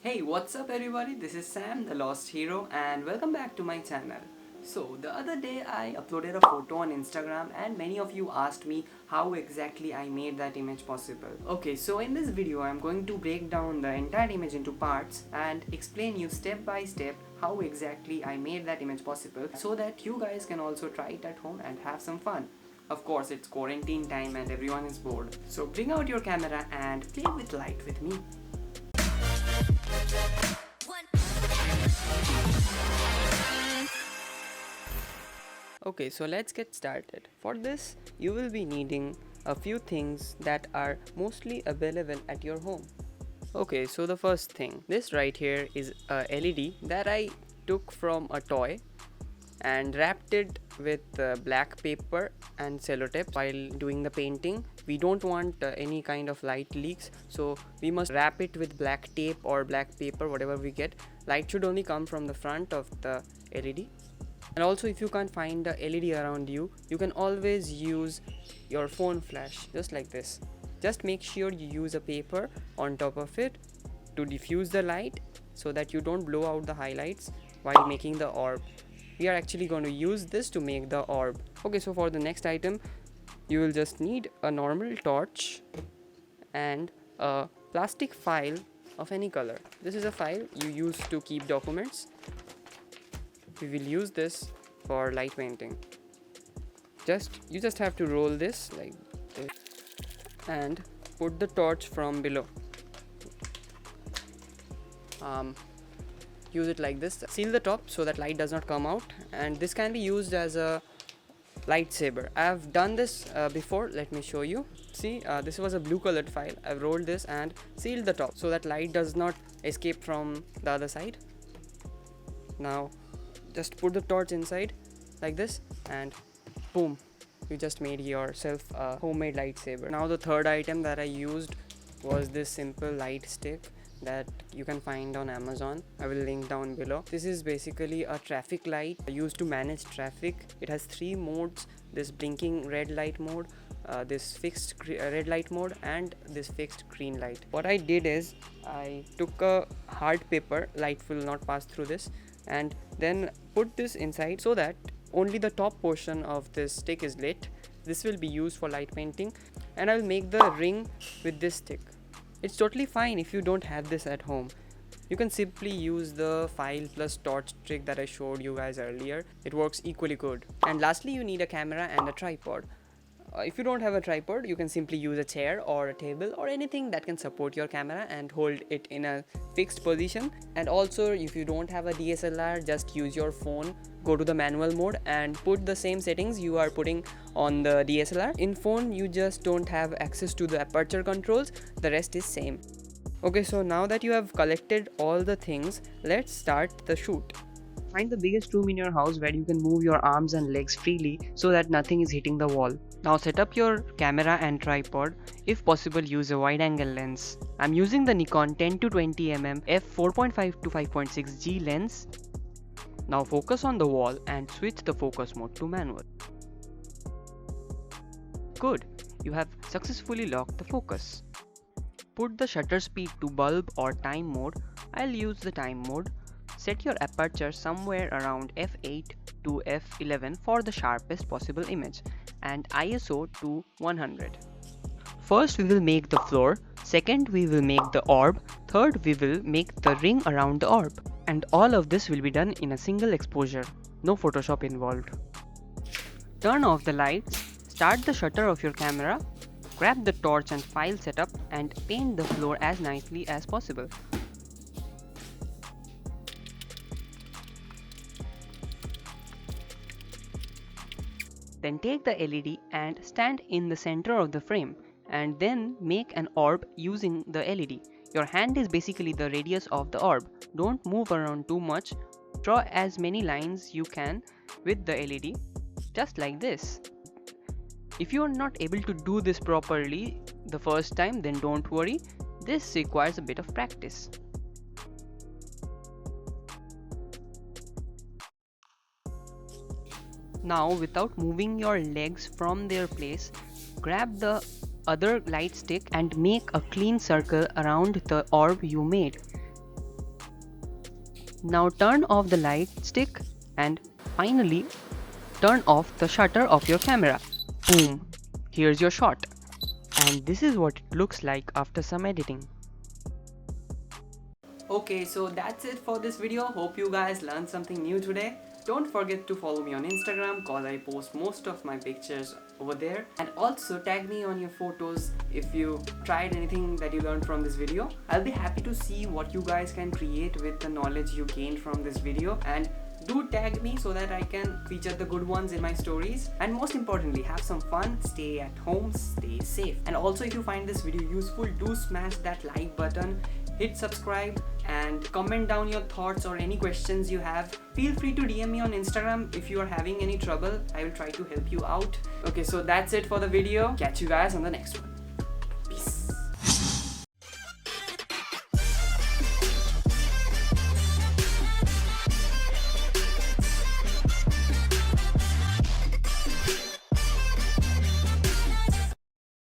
Hey, what's up everybody? This is Sam, the Lost Hero, and welcome back to my channel. So, the other day I uploaded a photo on Instagram and many of you asked me how exactly I made that image possible. Okay, so in this video I'm going to break down the entire image into parts and explain you step by step how exactly I made that image possible so that you guys can also try it at home and have some fun. Of course, it's quarantine time and everyone is bored. So bring out your camera and play with light with me. Okay, so let's get started. For this, you will be needing a few things that are mostly available at your home. Okay, so the first thing, this right here is a LED that I took from a toy and wrapped it with black paper and sellotape while doing the painting. We don't want any kind of light leaks, so we must wrap it with black tape or black paper, whatever we get. Light should only come from the front of the LED. And also, if you can't find the LED around you, you can always use your phone flash, just like this. Just make sure you use a paper on top of it to diffuse the light so that you don't blow out the highlights while making the orb. We are actually going to use this to make the orb. Okay, so for the next item, you will just need a normal torch and a plastic file of any color. This is a file you use to keep documents. We will use this for light painting. You just have to roll this like this and put the torch from below. Use it like this. Seal the top so that light does not come out, and this can be used as a lightsaber. I have done this before. Let me show you. See, this was a blue colored file. I've rolled this and sealed the top so that light does not escape from the other side. Now just put the torch inside like this and boom, you just made yourself a homemade lightsaber. Now the third item that I used was this simple light stick that you can find on Amazon. I will link down below. This is basically a traffic light used to manage traffic. It has 3 modes: this blinking red light mode, this fixed red light mode, and this fixed green light. What I did is I took a hard paper, light will not pass through this, and then put this inside so that only the top portion of this stick is lit. This will be used for light painting, and I'll make the ring with this stick. It's totally fine if you don't have this at home. You can simply use the file plus torch trick that I showed you guys earlier. It works equally good. And lastly, you need a camera and a tripod. If you don't have a tripod, you can simply use a chair or a table or anything that can support your camera and hold it in a fixed position. And also, if you don't have a DSLR, just use your phone. Go to the manual mode and put the same settings you are putting on the DSLR. In phone, you just don't have access to the aperture controls. The rest is same. Okay, so now that you have collected all the things, let's start the shoot. Find the biggest room in your house where you can move your arms and legs freely so that nothing is hitting the wall. Now set up your camera and tripod. If possible, use a wide angle lens. I'm using the Nikon 10-20mm f4.5 to 5.6G lens. Now focus on the wall and switch the focus mode to manual. Good, you have successfully locked the focus. Put the shutter speed to bulb or time mode. I'll use the time mode. Set your aperture somewhere around f8 to f11 for the sharpest possible image, and ISO to 100. First we will make the floor, second we will make the orb, third we will make the ring around the orb. And all of this will be done in a single exposure, no Photoshop involved. Turn off the lights, start the shutter of your camera, grab the torch and file setup, and paint the floor as nicely as possible. Then take the LED and stand in the center of the frame, and then make an orb using the LED. Your hand is basically the radius of the orb. Don't move around too much. Draw as many lines you can with the LED, just like this. If you are not able to do this properly the first time, then don't worry. This requires a bit of practice. Now, without moving your legs from their place, grab the other light stick and make a clean circle around the orb you made. Now turn off the light stick and finally turn off the shutter of your camera. Boom! Here's your shot. And this is what it looks like after some editing. Okay, so that's it for this video. Hope you guys learned something new today. Don't forget to follow me on Instagram cause I post most of my pictures over there. And also tag me on your photos if you tried anything that you learned from this video. I'll be happy to see what you guys can create with the knowledge you gained from this video. And do tag me so that I can feature the good ones in my stories. And most importantly, have some fun, stay at home, stay safe. And also if you find this video useful, do smash that like button, hit subscribe and comment down your thoughts or any questions you have. Feel free to DM me on Instagram if you are having any trouble. I will try to help you out. Okay, so that's it for the video. Catch you guys on the next one.